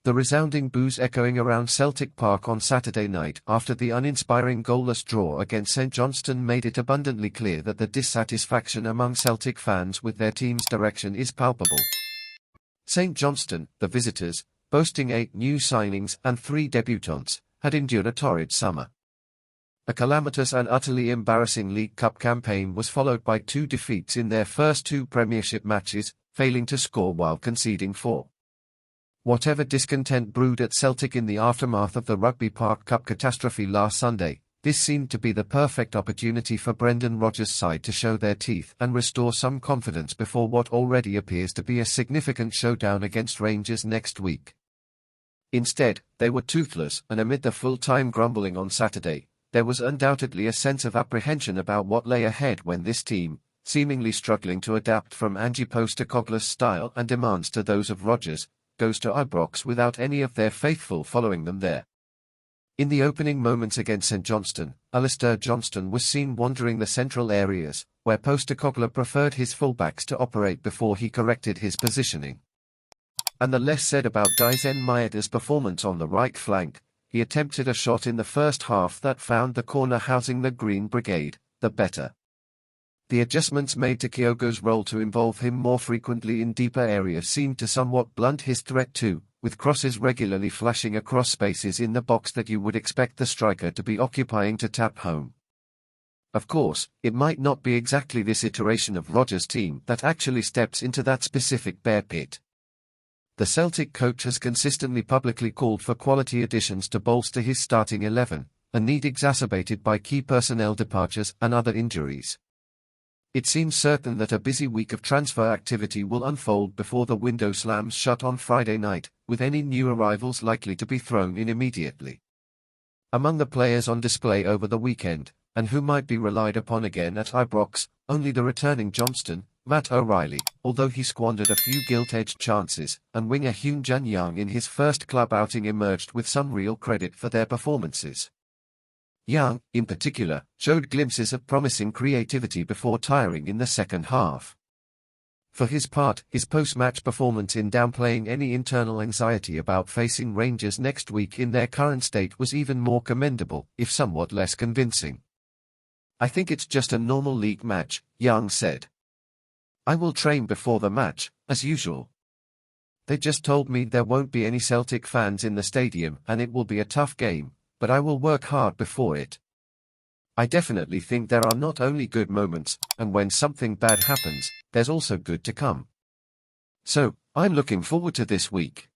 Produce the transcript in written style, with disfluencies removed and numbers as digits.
the resounding boos echoing around Celtic Park on Saturday night after the uninspiring goalless draw against St Johnstone made it abundantly clear that the dissatisfaction among Celtic fans with their team's direction is palpable. St Johnstone, the visitors, boasting 8 new signings and 3 debutants, had endured a torrid summer. A calamitous and utterly embarrassing League Cup campaign was followed by 2 defeats in their first 2 Premiership matches, failing to score while conceding 4. Whatever discontent brewed at Celtic in the aftermath of the Rugby Park Cup catastrophe last Sunday, this seemed to be the perfect opportunity for Brendan Rodgers' side to show their teeth and restore some confidence before what already appears to be a significant showdown against Rangers next week. Instead, they were toothless, and amid the full-time grumbling on Saturday, there was undoubtedly a sense of apprehension about what lay ahead when this team, seemingly struggling to adapt from Ange Postecoglou's style and demands to those of Rodgers, goes to Ibrox without any of their faithful following them there. In the opening moments against St Johnstone, Alistair Johnston was seen wandering the central areas, where Postecoglou preferred his fullbacks to operate before he corrected his positioning. And the less said about Daizen Maeda's performance on the right flank. He attempted a shot in the first half that found the corner housing the Green Brigade, the better. The adjustments made to Kyogo's role to involve him more frequently in deeper areas seemed to somewhat blunt his threat too, with crosses regularly flashing across spaces in the box that you would expect the striker to be occupying to tap home. Of course, it might not be exactly this iteration of Rodgers' team that actually steps into that specific bear pit. The Celtic coach has consistently publicly called for quality additions to bolster his starting 11, a need exacerbated by key personnel departures and other injuries. It seems certain that a busy week of transfer activity will unfold before the window slams shut on Friday night, with any new arrivals likely to be thrown in immediately. Among the players on display over the weekend, and who might be relied upon again at Ibrox, only the returning Johnston, Matt O'Reilly, although he squandered a few gilt-edged chances, and winger Hyun-Jun Young in his first club outing emerged with some real credit for their performances. Young, in particular, showed glimpses of promising creativity before tiring in the second half. For his part, his post-match performance in downplaying any internal anxiety about facing Rangers next week in their current state was even more commendable, if somewhat less convincing. "I think it's just a normal league match," Young said. "I will train before the match, as usual. They just told me there won't be any Celtic fans in the stadium and it will be a tough game, but I will work hard before it. I definitely think there are not only good moments, and when something bad happens, there's also good to come. So, I'm looking forward to this week."